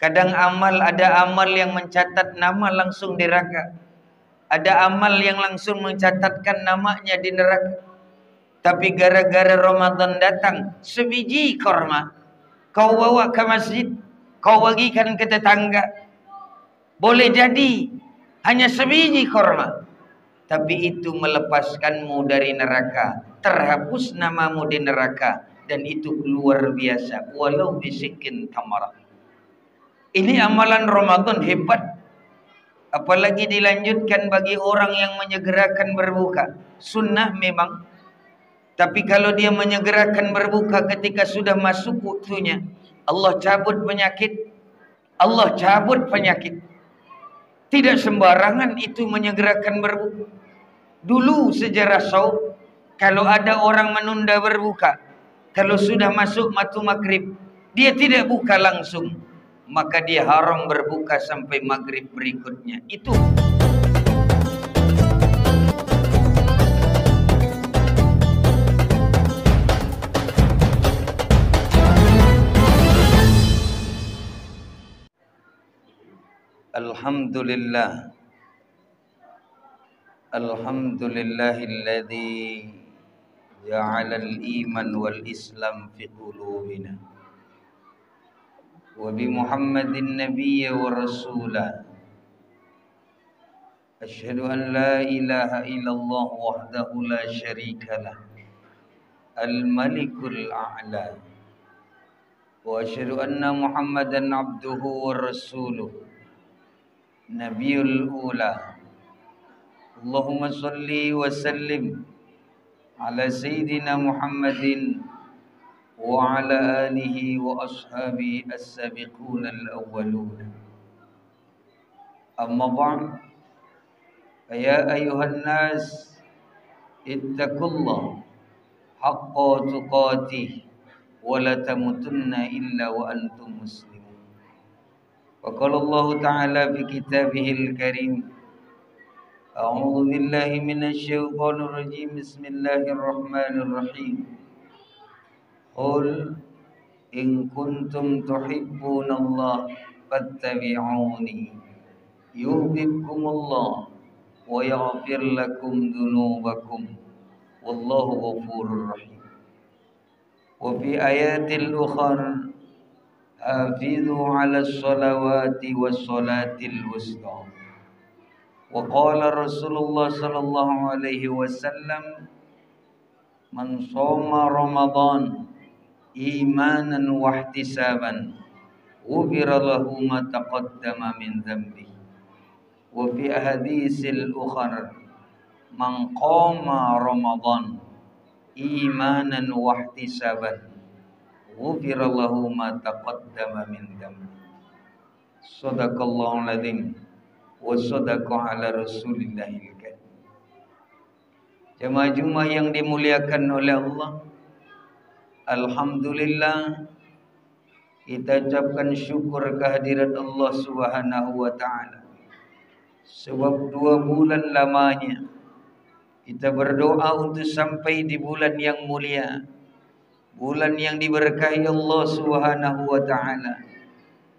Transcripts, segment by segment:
Kadang ada amal yang mencatat nama langsung di neraka. Ada amal yang langsung mencatatkan namanya di neraka. Tapi gara-gara Ramadan datang, sebiji korma kau bawa ke masjid, kau bagikan ke tetangga, boleh jadi hanya sebiji korma, tapi itu melepaskanmu dari neraka, terhapus namamu di neraka, dan itu luar biasa. Walau bisikin tamarah. Ini amalan Ramadan hebat. Apalagi dilanjutkan bagi orang yang menyegerakan berbuka. Sunnah memang. Tapi kalau dia menyegerakan berbuka ketika sudah masuk waktunya, Allah cabut penyakit. Allah cabut penyakit. Tidak sembarangan itu menyegerakan berbuka. Dulu sejarah saum, kalau ada orang menunda berbuka, kalau sudah masuk waktu maghrib, dia tidak buka langsung, maka dia haram berbuka sampai maghrib berikutnya. Itu Alhamdulillah. Alhamdulillahilladzi ja'alal iman wal islam fi qulubina wa bi Muhammadin nabiyya wa rasula. Asyhadu an la ilaha illallah wahdahu la syarika lah, al-malikul a'la, wa asyhadu anna Muhammadan abduhu wa rasuluh, nabiyul ula. Allahumma salli wa sallim ala sayyidina Muhammadin wa ala alihi wa ashabihi as-sabiquna al-awwalun. Amma ba'd, ya ayuhan nas, ittaqullah haqqa tuqatih wa la tamutunna illa wa antum muslimun. Wa qala Allah ta'ala fi kitabihil karim, a'udzu billahi minasy syaithanir rajim, bismillahir rahim. Qul in kuntum tuhibbunallah fattabi'uni yuhibbukumullah wa yaghfir lakum dzunubakum wallahu ghafurur rahim. Wa fi ayatil ukhra hafizu 'alas salawati was salatil wusta. Wa qala Rasulullah sallallahu alaihi wasallam, man shoma Ramadan imanan wa ihtisaban ghufira lahu ma taqaddama min dhanbi. Wa fi ahaditsil ukhra, man qama Ramadan imanan wa ihtisaban ghufira lahu ma taqaddama min dhanbi. Shadaqallahul adzim wa sadaqa ala rasulillahil karim. Jemaah Jumat yang dimuliakan oleh Allah, alhamdulillah kita ucapkan syukur kehadirat Allah Subhanahu wa taala. Sebab 2 bulan lamanya kita berdoa untuk sampai di bulan yang mulia, bulan yang diberkahi Allah Subhanahu wa taala,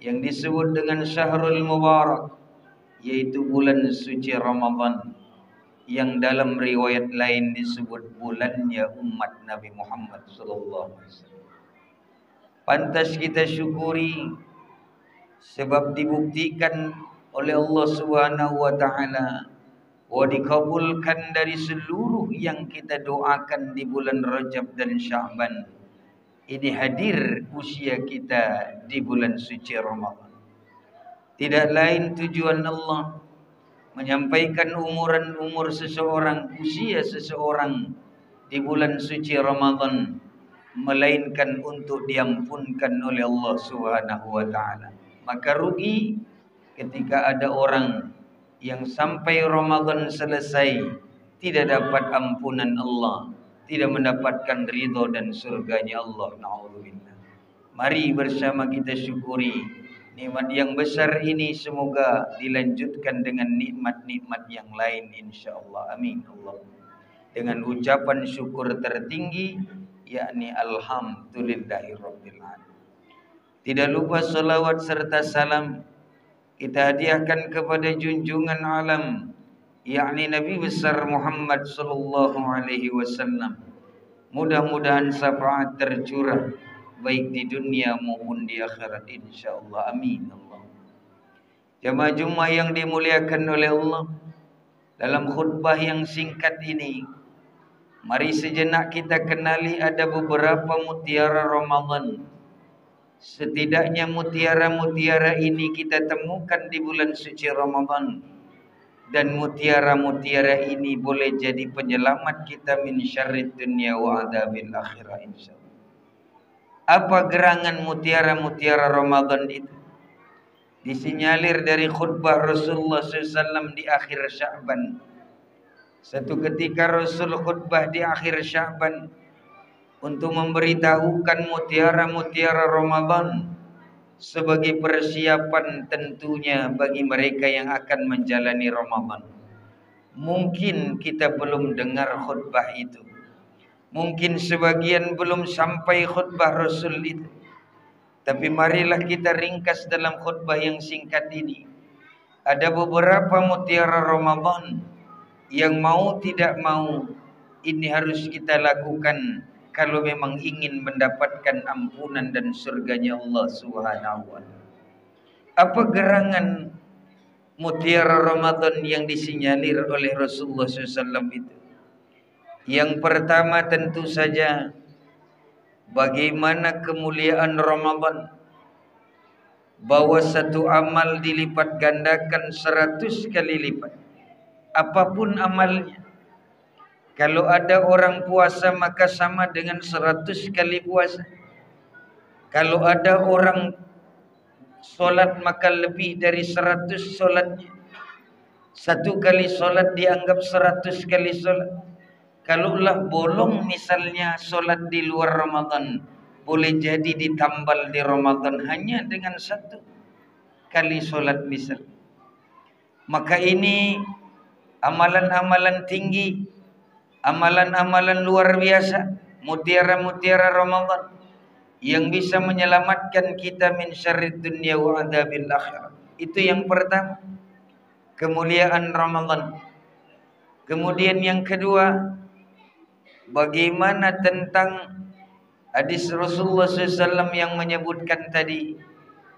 yang disebut dengan Syahrul Mubarak, yaitu bulan suci Ramadan, yang dalam riwayat lain disebut bulannya umat Nabi Muhammad sallallahu alaihi wasallam. Pantas kita syukuri sebab dibuktikan oleh Allah Subhanahu wa taala bahwa dikabulkan dari seluruh yang kita doakan di bulan Rajab dan Sya'ban. Ini hadir usia kita di bulan suci Ramadan. Tidak lain tujuan Allah menyampaikan umur seseorang, usia seseorang di bulan suci Ramadan, melainkan untuk diampunkan oleh Allah Subhanahu wa taala. Maka rugi ketika ada orang yang sampai Ramadan selesai tidak dapat ampunan Allah, tidak mendapatkan ridho dan surganya Allah. Na'udzubillah. Mari bersama kita syukuri nikmat yang besar ini, semoga dilanjutkan dengan nikmat-nikmat yang lain insyaallah. Amin Allah. Dengan ucapan syukur tertinggi, yakni alhamdulillahirabbil alamin. Tidak lupa salawat serta salam kita hadiahkan kepada junjungan alam, yakni Nabi besar Muhammad sallallahu alaihi wasallam. Mudah-mudahan syafaat tercurah baik di dunia maupun di akhirat insyaallah. Amin Allah. Jamaah Jumat yang dimuliakan oleh Allah, dalam khutbah yang singkat ini, mari sejenak kita kenali ada beberapa mutiara Ramadan. Setidaknya mutiara-mutiara ini kita temukan di bulan suci Ramadan. Dan mutiara-mutiara ini boleh jadi penyelamat kita min syarrid dunya wa adzabil akhirah insyaallah. Apa gerangan mutiara-mutiara Ramadan itu? Disinyalir dari khutbah Rasulullah SAW di akhir Sya'ban. Satu ketika Rasul khutbah di akhir Sya'ban untuk memberitahukan mutiara-mutiara Ramadan sebagai persiapan tentunya bagi mereka yang akan menjalani Ramadan. Mungkin kita belum dengar khutbah itu. Mungkin sebagian belum sampai khutbah Rasul itu. Tapi marilah kita ringkas dalam khutbah yang singkat ini. Ada beberapa mutiara Ramadan yang mau tidak mau ini harus kita lakukan kalau memang ingin mendapatkan ampunan dan surganya Allah Subhanahu wa ta'ala. Apa gerangan mutiara Ramadan yang disinyalir oleh Rasulullah SAW itu? Yang pertama tentu saja bagaimana kemuliaan Ramadan, bahwa satu amal dilipat gandakan 100 kali lipat. Apapun amalnya. Kalau ada orang puasa maka sama dengan 100 kali puasa. Kalau ada orang solat maka lebih dari 100 solatnya. Satu kali solat dianggap 100 kali solat. Kalaulah bolong misalnya solat di luar Ramadan, boleh jadi ditambal di Ramadan hanya dengan 1 kali solat misal. Maka ini amalan-amalan tinggi, amalan-amalan luar biasa, mutiara-mutiara Ramadan yang bisa menyelamatkan kita min syarrid dunya wa adzabil akhirah. Itu yang pertama, kemuliaan Ramadan. Kemudian yang kedua, bagaimana tentang hadis Rasulullah SAW yang menyebutkan tadi,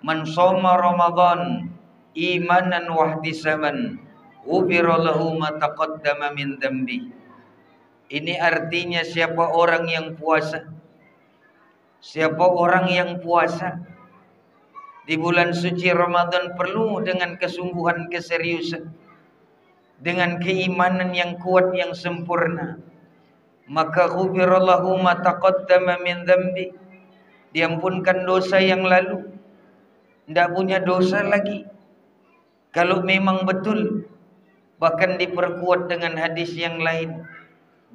man shoma Ramadan imanan wahtisaban ghufira lahu ma taqaddama min dhanbi. Ini artinya siapa orang yang puasa, siapa orang yang puasa di bulan suci Ramadan perlu dengan kesungguhan, keseriusan, dengan keimanan yang kuat, yang sempurna, maka ghufira lahu ma taqaddama min dhanbi, diampunkan dosa yang lalu, tidak punya dosa lagi. Kalau memang betul, bahkan diperkuat dengan hadis yang lain,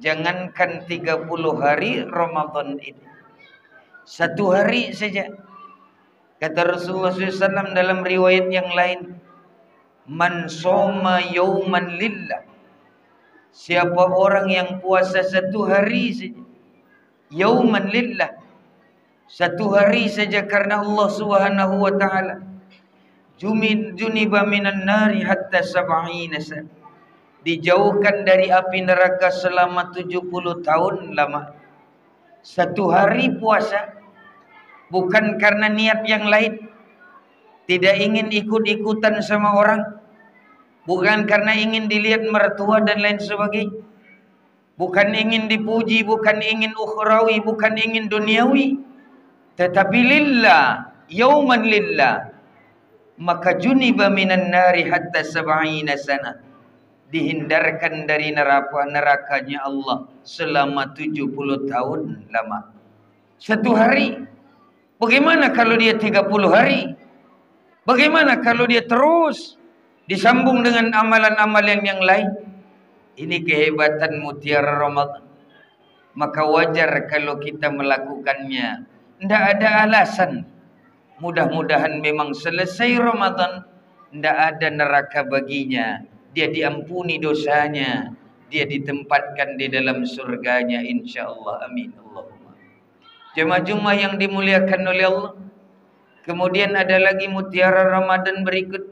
jangankan 30 hari Ramadan ini, 1 hari saja. Kata Rasulullah SAW dalam riwayat yang lain, man shoma yauman lillah, siapa orang yang puasa 1 hari saja, yauman lillah, 1 hari saja karena Allah Subhanahu wa ta'ala, juniba minan nari hatta sab'ina sana, dijauhkan dari api neraka selama 70 tahun lama. 1 hari puasa, bukan karena niat yang lain, tidak ingin ikut-ikutan sama orang, bukan karena ingin dilihat mertua dan lain sebagainya, bukan ingin dipuji, bukan ingin ukhrawi, bukan ingin duniawi, tetapi lillah, yauman lillah, maka juniba minan nari hatta sab'ina sana, dihindarkan dari nerakanya Allah selama 70 tahun lama. 1 hari. Bagaimana kalau dia 30 hari? Bagaimana kalau dia terus disambung dengan amalan-amalan yang lain? Ini kehebatan mutiara Ramadan. Maka wajar kalau kita melakukannya. Tidak ada alasan. Mudah-mudahan memang selesai Ramadan, tidak ada neraka baginya. Dia diampuni dosanya, dia ditempatkan di dalam surganya insyaallah. Amin Allahumma. Jemaah Jumat yang dimuliakan oleh Allah, Kemudian ada lagi mutiara Ramadan berikut,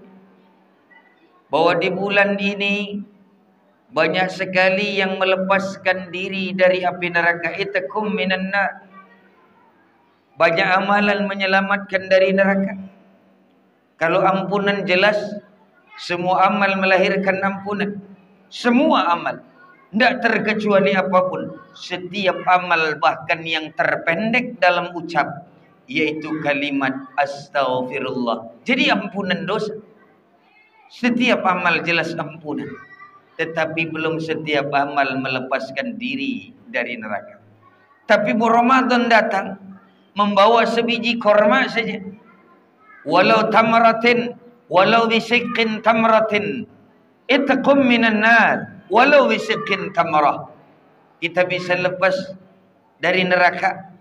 bahwa di bulan ini banyak sekali yang melepaskan diri dari api neraka. Itakum minan nar. Banyak amalan menyelamatkan dari neraka. Kalau ampunan jelas, semua amal melahirkan ampunan. Semua amal, tidak terkecuali apapun. Setiap amal, bahkan yang terpendek dalam ucap, yaitu kalimat astaghfirullah, jadi ampunan dosa. Setiap amal jelas ampunan, tetapi belum setiap amal melepaskan diri dari neraka. Tapi Ramadan datang membawa sebiji korma saja, walau tamratin, walau bisikin tamratin, itqum minan nar, walau bisikin tamrah. Kita bisa lepas dari neraka.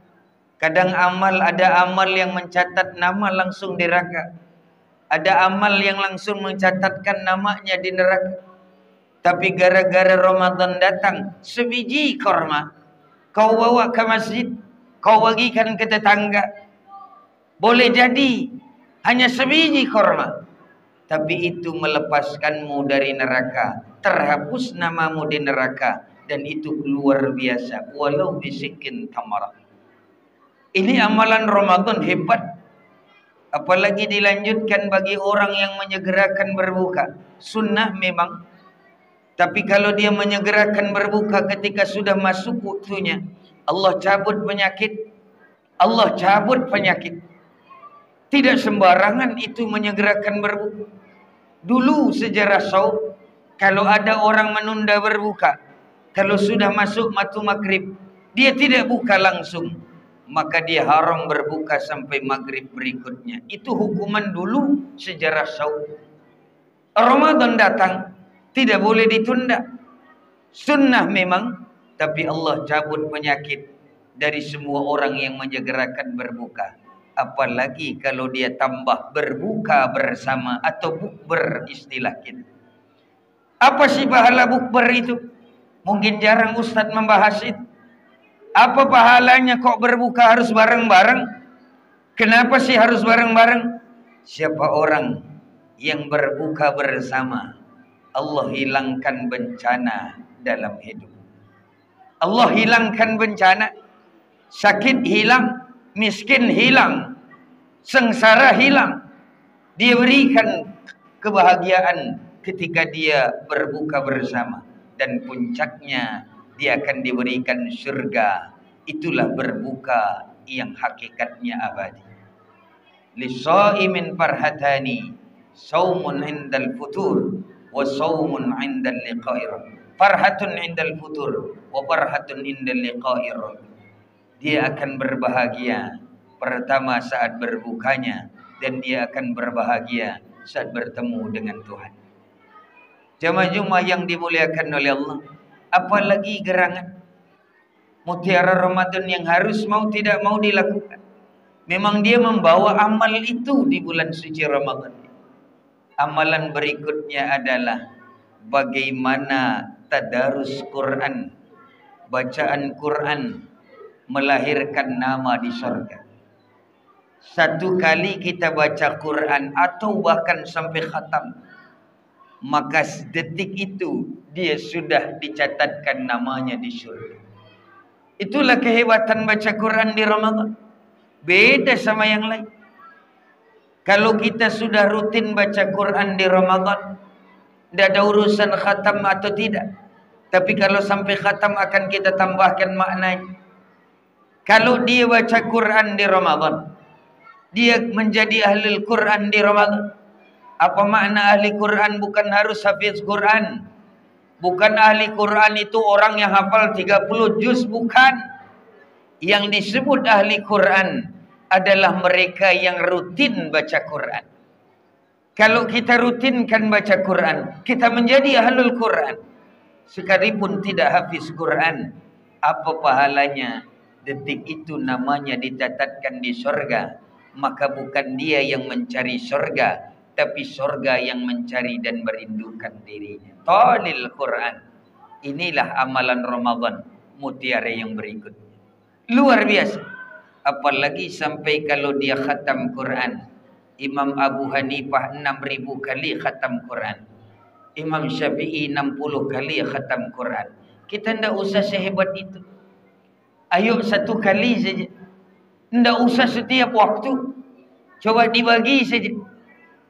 Kadang ada amal yang mencatat nama langsung di neraka. Ada amal yang langsung mencatatkan namanya di neraka. Tapi gara-gara Ramadan datang, sebiji korma kau bawa ke masjid, kau bagikan ke tetangga, boleh jadi hanya sebiji korma, tapi itu melepaskanmu dari neraka, terhapus namamu di neraka, dan itu luar biasa. Walau bisikin tamarah. Ini amalan Ramadan hebat. Apalagi dilanjutkan bagi orang yang menyegerakan berbuka. Sunnah memang, tapi kalau dia menyegerakan berbuka ketika sudah masuk waktunya, Allah cabut penyakit. Allah cabut penyakit. Tidak sembarangan itu menyegerakan berbuka. Dulu sejarah saum, kalau ada orang menunda berbuka, kalau sudah masuk waktu maghrib, dia tidak buka langsung, maka dia haram berbuka sampai maghrib berikutnya. Itu hukuman dulu sejarah saum. Ramadan datang, tidak boleh ditunda. Sunnah memang, tapi Allah cabut penyakit dari semua orang yang menyegerakan berbuka. Apalagi kalau dia tambah berbuka bersama atau bukber istilah kita. Apa sih pahala bukber itu? Mungkin jarang Ustadz membahas itu. Apa pahalanya kok berbuka harus bareng-bareng? Kenapa sih harus bareng-bareng? Siapa orang yang berbuka bersama, Allah hilangkan bencana dalam hidup. Allah hilangkan bencana. Sakit hilang, miskin hilang, sengsara hilang. Dia berikan kebahagiaan ketika dia berbuka bersama, dan puncaknya dia akan diberikan surga. Itulah berbuka yang hakikatnya abadi. Lisaimin farhatani, saumun indal futur wa saumun indal liqa'ir. Farhatun indal futur wa farhatun indal liqa'ir. Dia akan berbahagia pertama saat berbukanya, dan dia akan berbahagia saat bertemu dengan Tuhan. Jamaah-jamaah yang dimuliakan oleh Allah, apalagi gerangan mutiara Ramadan yang harus mau tidak mau dilakukan. Memang dia membawa amal itu di bulan suci Ramadan. Amalan berikutnya adalah bagaimana tadarus Quran, bacaan Quran melahirkan nama di surga. Satu kali kita baca Quran atau bahkan sampai khatam, maka detik itu dia sudah dicatatkan namanya di surga. Itulah kehebatan baca Quran di Ramadan. Beda sama yang lain. Kalau kita sudah rutin baca Quran di Ramadan, tidak ada urusan khatam atau tidak. Tapi kalau sampai khatam akan kita tambahkan maknanya. Kalau dia baca Quran di Ramadan, dia menjadi ahli Quran di Ramadan. Apa makna ahli Quran? Bukan harus hafiz Quran. Bukan ahli Quran itu orang yang hafal 30 juz, bukan. Yang disebut ahli Quran adalah mereka yang rutin baca Quran. Kalau kita rutinkan baca Quran, kita menjadi ahlul Quran. Sekalipun tidak hafiz Quran, apa pahalanya? Detik itu namanya dicatatkan di surga. Maka bukan dia yang mencari surga, tapi surga yang mencari dan merindukan dirinya. Talil Quran. Inilah amalan Ramadan, mutiara yang berikut. Luar biasa. Apalagi sampai kalau dia khatam Quran. Imam Abu Hanifah 6.000 kali khatam Quran. Imam Syafi'i 60 kali khatam Quran. Kita tidak usah sehebat itu. Ayo 1 kali saja. Tidak usah setiap waktu. Coba dibagi saja.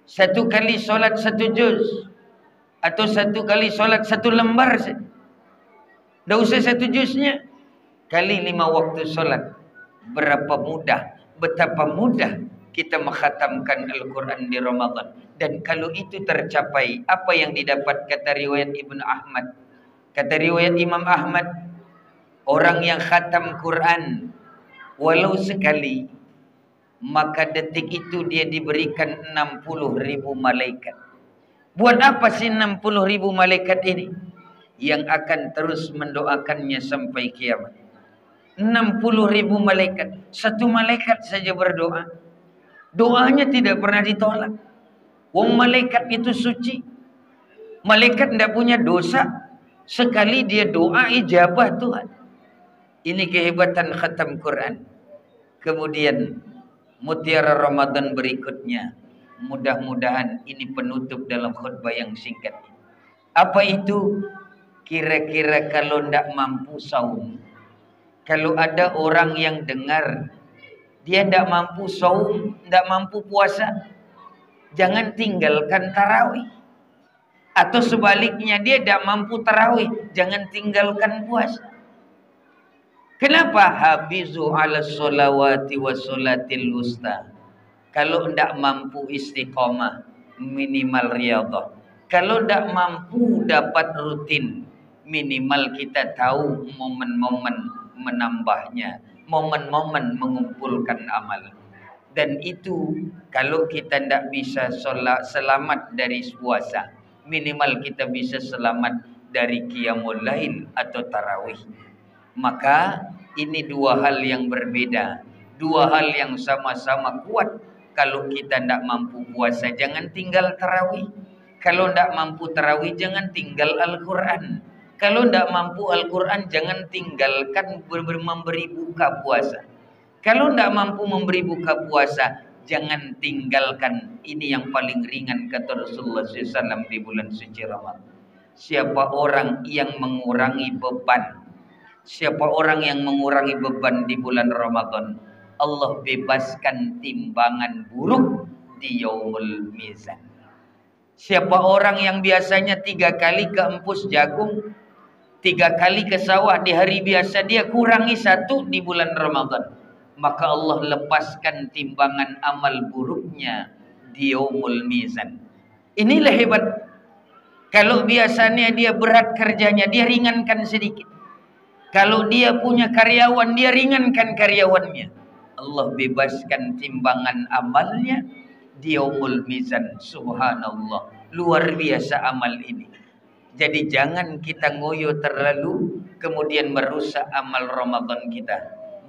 1 kali solat 1 juz. Atau 1 kali solat 1 lembar saja. Tidak usah 1 juznya. Kali 5 waktu solat. Berapa mudah, betapa mudah kita mengkhatamkan Al-Quran di Ramadan. Dan kalau itu tercapai, apa yang didapat? Kata riwayat Ibnu Ahmad, kata riwayat Imam Ahmad, orang yang khatam Quran walau sekali, maka detik itu dia diberikan 60.000 malaikat. Buat apa sih 60.000 malaikat ini? Yang akan terus mendoakannya sampai kiamat. 60.000 malaikat. 1 malaikat saja berdoa, doanya tidak pernah ditolak. Wong malaikat itu suci. Malaikat tidak punya dosa. Sekali dia doa, ijabah Tuhan. Ini kehebatan khatam Quran. Kemudian mutiara Ramadan berikutnya, mudah-mudahan ini penutup dalam khutbah yang singkat. Apa itu? Kira-kira kalau tidak mampu saum, kalau ada orang yang dengar dia tidak mampu saum, tidak mampu puasa, jangan tinggalkan tarawih. Atau sebaliknya, dia tidak mampu tarawih, jangan tinggalkan puasa. Kenapa? Hafizu ala sholawati wa sholatil wusta. Kalau tidak mampu istiqomah, minimal riyadhah. Kalau tidak mampu dapat rutin, minimal kita tahu momen-momen menambahnya, momen-momen mengumpulkan amal. Dan itu kalau kita tidak bisa selamat dari puasa, minimal kita bisa selamat dari qiyamul lail atau tarawih. Maka ini 2 hal yang berbeda, 2 hal yang sama-sama kuat. Kalau kita tidak mampu puasa, jangan tinggal tarawih. Kalau tidak mampu tarawih, jangan tinggal Al-Quran. Kalau tidak mampu Al-Quran, jangan tinggalkan memberi buka puasa. Kalau tidak mampu memberi buka puasa, jangan tinggalkan. Ini yang paling ringan kata Rasulullah SAW di bulan suci Ramadan. Siapa orang yang mengurangi beban, siapa orang yang mengurangi beban di bulan Ramadan, Allah bebaskan timbangan buruk di yaumul mizan. Siapa orang yang biasanya 3 kali ke empus jagung, 3 kali ke sawah di hari biasa, dia kurangi 1 di bulan Ramadan, maka Allah lepaskan timbangan amal buruknya di yaumul mizan. Inilah hebat. Kalau biasanya dia berat kerjanya, dia ringankan sedikit. Kalau dia punya karyawan, dia ringankan karyawannya. Allah bebaskan timbangan amalnya di yaumul mizan. Subhanallah, luar biasa amal ini. Jadi jangan kita ngoyo terlalu kemudian merusak amal Ramadan kita.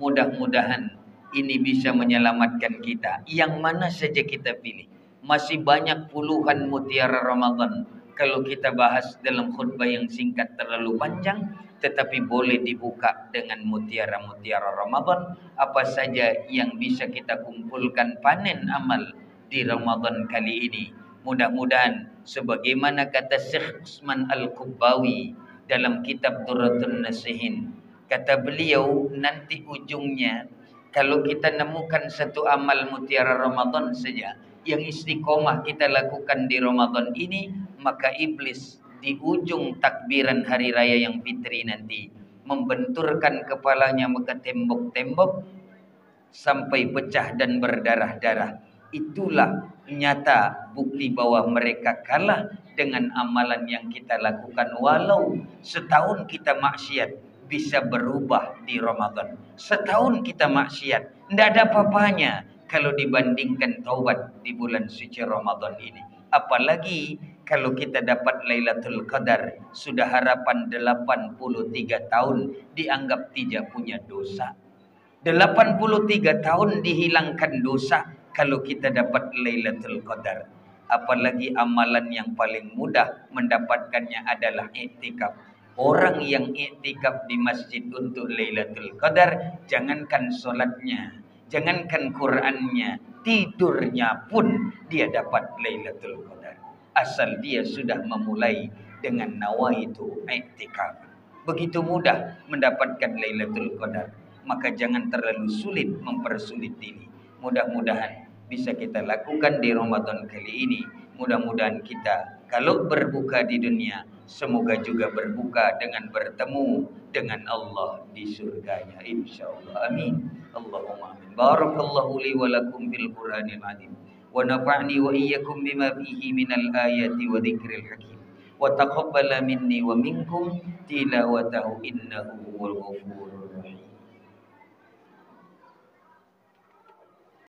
Mudah-mudahan ini bisa menyelamatkan kita. Yang mana saja kita pilih. Masih banyak puluhan mutiara Ramadan. Kalau kita bahas dalam khutbah yang singkat terlalu panjang, tetapi boleh dibuka dengan mutiara-mutiara Ramadan. Apa saja yang bisa kita kumpulkan panen amal di Ramadan kali ini. Mudah-mudahan sebagaimana kata Syekh Usman Al-Qubbawi dalam kitab Durratun Nasihin, kata beliau, nanti ujungnya kalau kita nemukan satu amal mutiara Ramadan saja yang istiqomah kita lakukan di Ramadan ini, maka iblis di ujung takbiran hari raya yang fitri nanti membenturkan kepalanya ke tembok-tembok sampai pecah dan berdarah-darah. Itulah nyata bukti bahwa mereka kalah dengan amalan yang kita lakukan. Walau setahun kita maksiat, bisa berubah di Ramadan. Setahun kita maksiat, tidak ada apa-apanya kalau dibandingkan taubat di bulan suci Ramadan ini. Apalagi kalau kita dapat Lailatul Qadar, sudah harapan 83 tahun dianggap tidak punya dosa. 83 tahun dihilangkan dosa kalau kita dapat Lailatul Qadar. Apalagi amalan yang paling mudah mendapatkannya adalah i'tikaf. Orang yang i'tikaf di masjid untuk Lailatul Qadar, jangankan solatnya, Jangankan Qurannya, tidurnya pun dia dapat Lailatul Qadar. Asal dia sudah memulai dengan nawaitu i'tikaf. Begitu mudah mendapatkan Lailatul Qadar. Maka jangan terlalu sulit mempersulit diri. Mudah-mudahan bisa kita lakukan di Ramadan kali ini. Mudah-mudahan kita kalau berbuka di dunia, semoga juga berbuka dengan bertemu dengan Allah di surganya, insyaallah. Amin. Allahumma amin. Barakallahu li wa lakum bil Qur'anil azim. Wa nafa'ni wa iyyakum bima fihi minal ayati wa dzikril hakim. Wa taqabbala minni wa minkum tilawatahu innahu huwal ghafurur